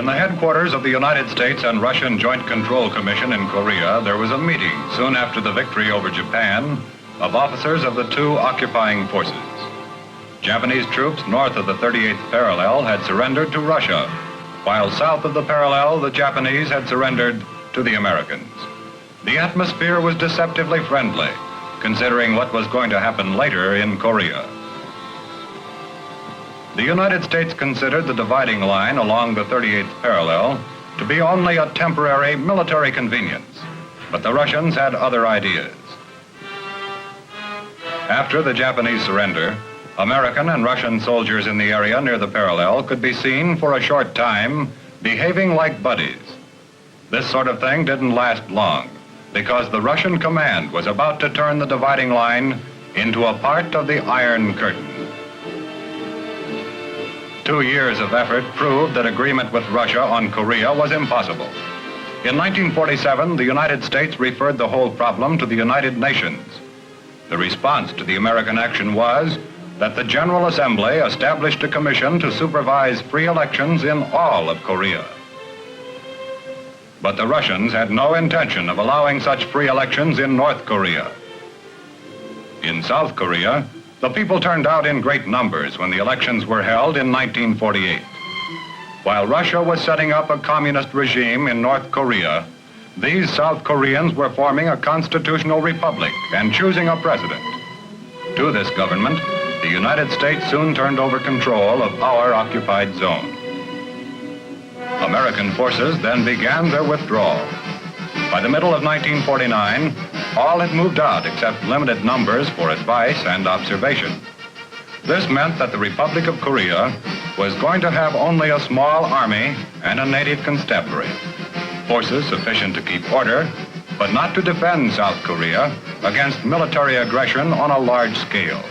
In the headquarters of the United States and Russian Joint Control Commission in Korea, there was a meeting soon after the victory over Japan of officers of the two occupying forces. Japanese troops north of the 38th parallel had surrendered to Russia, while south of the parallel, the Japanese had surrendered to the Americans. The atmosphere was deceptively friendly, considering what was going to happen later in Korea. The United States considered the dividing line along the 38th parallel to be only a temporary military convenience, but the Russians had other ideas. After the Japanese surrender, American and Russian soldiers in the area near the parallel could be seen for a short time behaving like buddies. This sort of thing didn't last long, because the Russian command was about to turn the dividing line into a part of the Iron Curtain. 2 years of effort proved that agreement with Russia on Korea was impossible. In 1947, the United States referred the whole problem to the United Nations. The response to the American action was that the General Assembly established a commission to supervise free elections in all of Korea. But the Russians had no intention of allowing such free elections in North Korea. In South Korea, the people turned out in great numbers when the elections were held in 1948. While Russia was setting up a communist regime in North Korea, these South Koreans were forming a constitutional republic and choosing a president. To this government, the United States soon turned over control of our occupied zone. American forces then began their withdrawal. By the middle of 1949, all had moved out except limited numbers for advice and observation. This meant that the Republic of Korea was going to have only a small army and a native constabulary, forces sufficient to keep order, but not to defend South Korea against military aggression on a large scale.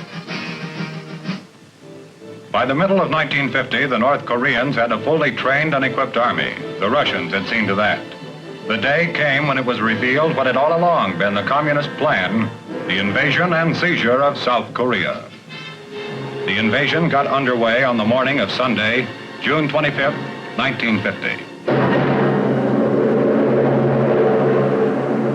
By the middle of 1950, the North Koreans had a fully trained and equipped army. The Russians had seen to that. The day came when it was revealed what had all along been the communist plan, the invasion and seizure of South Korea. The invasion got underway on the morning of Sunday, June 25th, 1950.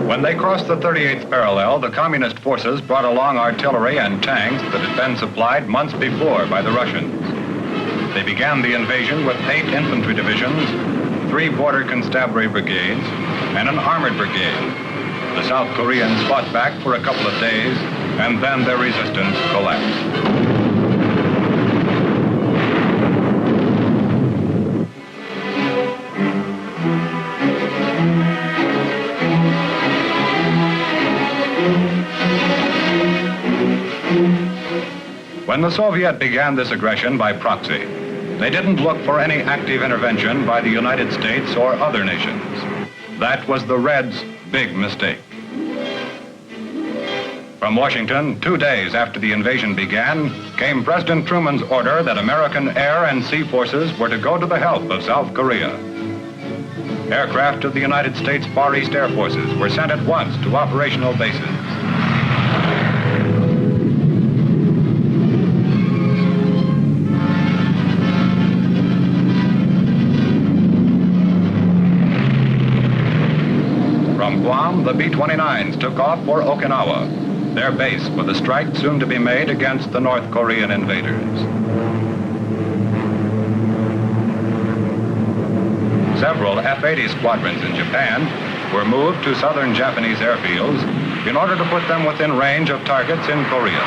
When they crossed the 38th parallel, the communist forces brought along artillery and tanks that had been supplied months before by the Russians. They began the invasion with 8 infantry divisions, 3 border constabulary brigades, and an armored brigade. The South Koreans fought back for a couple of days, and then their resistance collapsed. When the Soviet began this aggression by proxy, they didn't look for any active intervention by the United States or other nations. That was the Reds' big mistake. From Washington, 2 days after the invasion began, came President Truman's order that American air and sea forces were to go to the help of South Korea. Aircraft of the United States Far East Air Forces were sent at once to operational bases. From Guam, the B-29s took off for Okinawa, their base for the strike soon to be made against the North Korean invaders. Several F-80 squadrons in Japan were moved to southern Japanese airfields in order to put them within range of targets in Korea.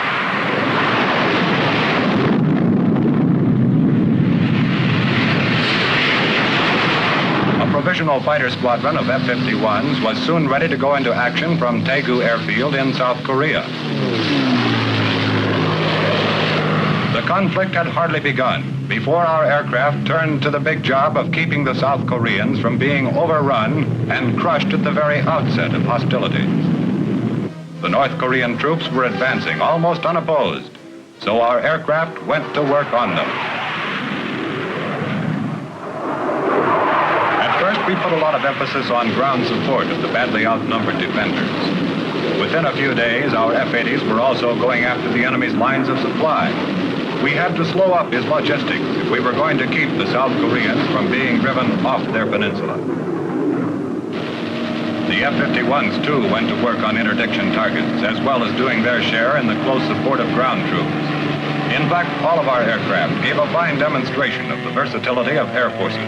A provisional fighter squadron of F-51s was soon ready to go into action from Daegu Airfield in South Korea. The conflict had hardly begun before our aircraft turned to the big job of keeping the South Koreans from being overrun and crushed at the very outset of hostilities. The North Korean troops were advancing almost unopposed, so our aircraft went to work on them. At first, we put a lot of emphasis on ground support of the badly outnumbered defenders. Within a few days, our F-80s were also going after the enemy's lines of supply. We had to slow up his logistics if we were going to keep the South Koreans from being driven off their peninsula. The F-51s, too, went to work on interdiction targets, as well as doing their share in the close support of ground troops. In fact, all of our aircraft gave a fine demonstration of the versatility of air forces.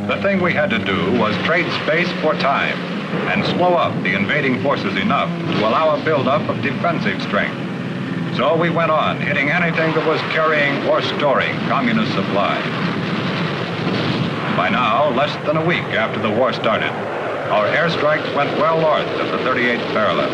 The thing we had to do was trade space for time and slow up the invading forces enough to allow a buildup of defensive strength. So we went on, hitting anything that was carrying or storing communist supplies. By now, less than a week after the war started, our airstrikes went well north of the 38th parallel.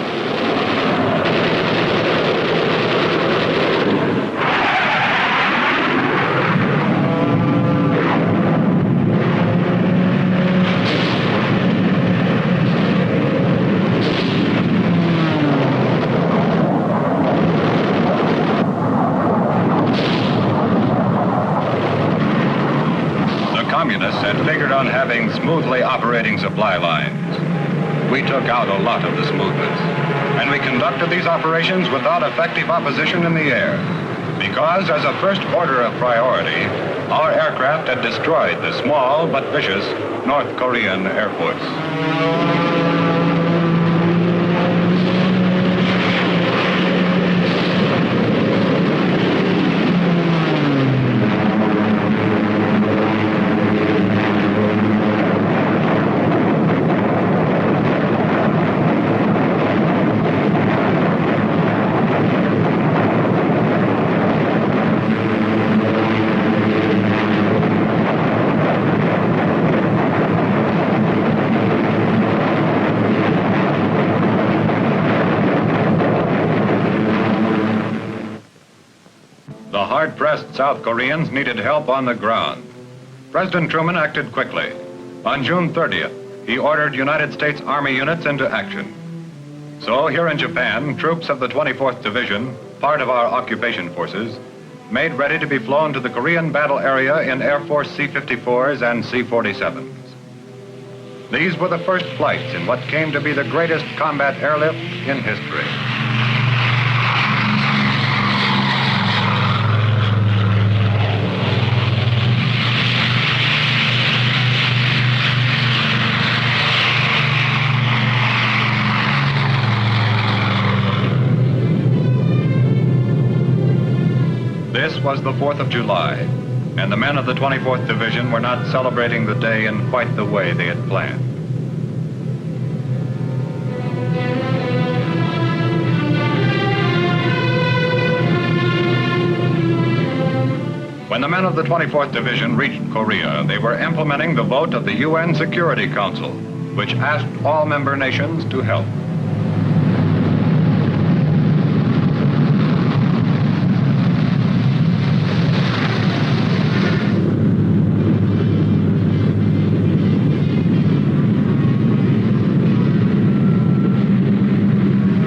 Communists had figured on having smoothly operating supply lines. We took out a lot of the smoothness, and we conducted these operations without effective opposition in the air, because as a first order of priority, our aircraft had destroyed the small but vicious North Korean Air Force. The hard-pressed South Koreans needed help on the ground. President Truman acted quickly. On June 30th, he ordered United States Army units into action. So here in Japan, troops of the 24th Division, part of our occupation forces, made ready to be flown to the Korean battle area in Air Force C-54s and C-47s. These were the first flights in what came to be the greatest combat airlift in history. This was the 4th of July, and the men of the 24th Division were not celebrating the day in quite the way they had planned. When the men of the 24th Division reached Korea, they were implementing the vote of the UN Security Council, which asked all member nations to help.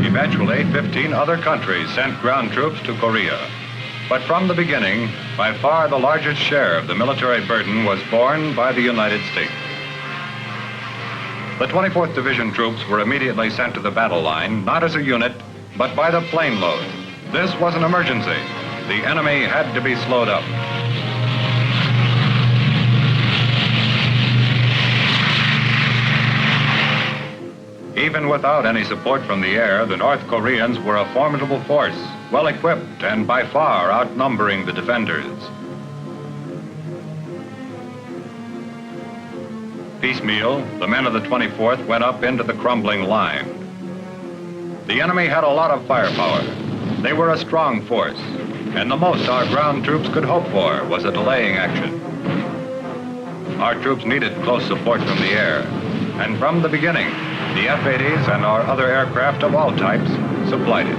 Eventually, 15 other countries sent ground troops to Korea. But from the beginning, by far the largest share of the military burden was borne by the United States. The 24th Division troops were immediately sent to the battle line, not as a unit, but by the plane load. This was an emergency. The enemy had to be slowed up. Even without any support from the air, the North Koreans were a formidable force, well equipped and by far outnumbering the defenders. Piecemeal, the men of the 24th went up into the crumbling line. The enemy had a lot of firepower. They were a strong force, and the most our ground troops could hope for was a delaying action. Our troops needed close support from the air, and from the beginning, the F-80s and our other aircraft of all types supplied it.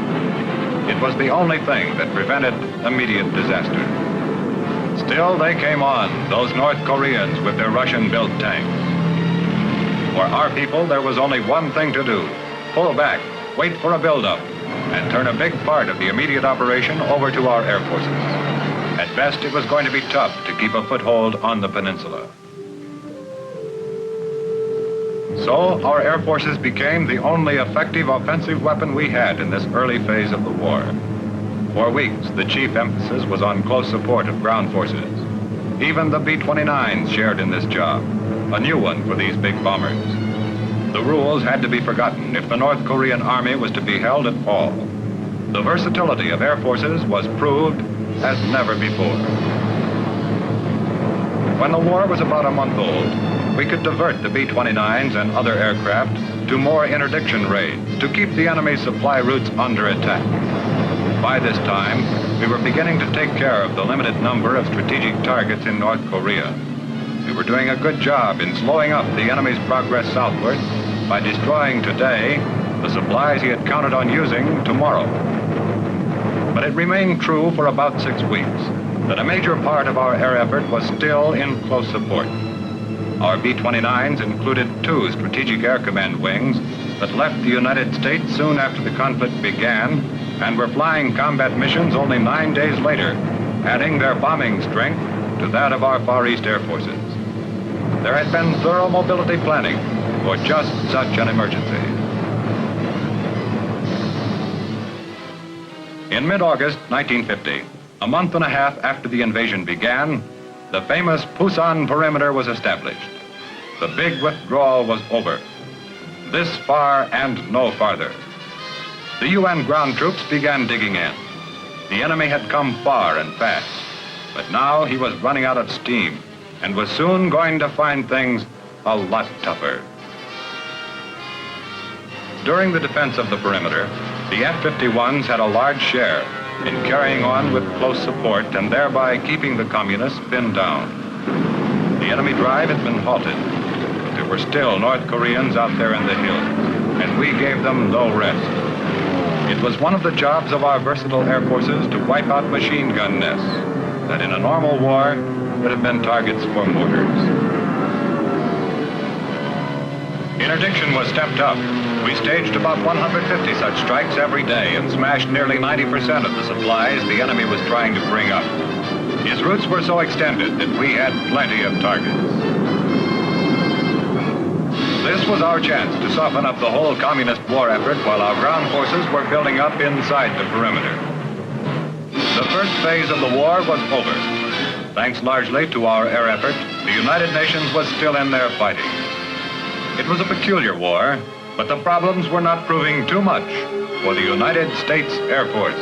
It was the only thing that prevented immediate disaster. Still, they came on, those North Koreans with their Russian-built tanks. For our people, there was only one thing to do: pull back, wait for a buildup, and turn a big part of the immediate operation over to our air forces. At best, it was going to be tough to keep a foothold on the peninsula. So our air forces became the only effective offensive weapon we had in this early phase of the war. For weeks, the chief emphasis was on close support of ground forces. Even the B-29s shared in this job, a new one for these big bombers. The rules had to be forgotten if the North Korean Army was to be held at all. The versatility of air forces was proved as never before. When the war was about a month old, we could divert the B-29s and other aircraft to more interdiction raids to keep the enemy's supply routes under attack. By this time, we were beginning to take care of the limited number of strategic targets in North Korea. We were doing a good job in slowing up the enemy's progress southward by destroying today the supplies he had counted on using tomorrow. But it remained true for about 6 weeks that a major part of our air effort was still in close support. Our B-29s included 2 Strategic Air Command wings that left the United States soon after the conflict began and were flying combat missions only 9 days later, adding their bombing strength to that of our Far East Air Forces. There had been thorough mobility planning for just such an emergency. In mid-August 1950, a month and a half after the invasion began, the famous Pusan perimeter was established. The big withdrawal was over. This far and no farther. The UN ground troops began digging in. The enemy had come far and fast, but now he was running out of steam and was soon going to find things a lot tougher. During the defense of the perimeter, the F-51s had a large share in carrying on with close support and thereby keeping the communists pinned down. The enemy drive had been halted, but there were still North Koreans out there in the hills, and we gave them no rest. It was one of the jobs of our versatile air forces to wipe out machine gun nests that in a normal war would have been targets for mortars. Interdiction was stepped up. We staged about 150 such strikes every day and smashed nearly 90% of the supplies the enemy was trying to bring up. His routes were so extended that we had plenty of targets. This was our chance to soften up the whole communist war effort while our ground forces were building up inside the perimeter. The first phase of the war was over. Thanks largely to our air effort, the United Nations was still in there fighting. It was a peculiar war, but the problems were not proving too much for the United States Air Force.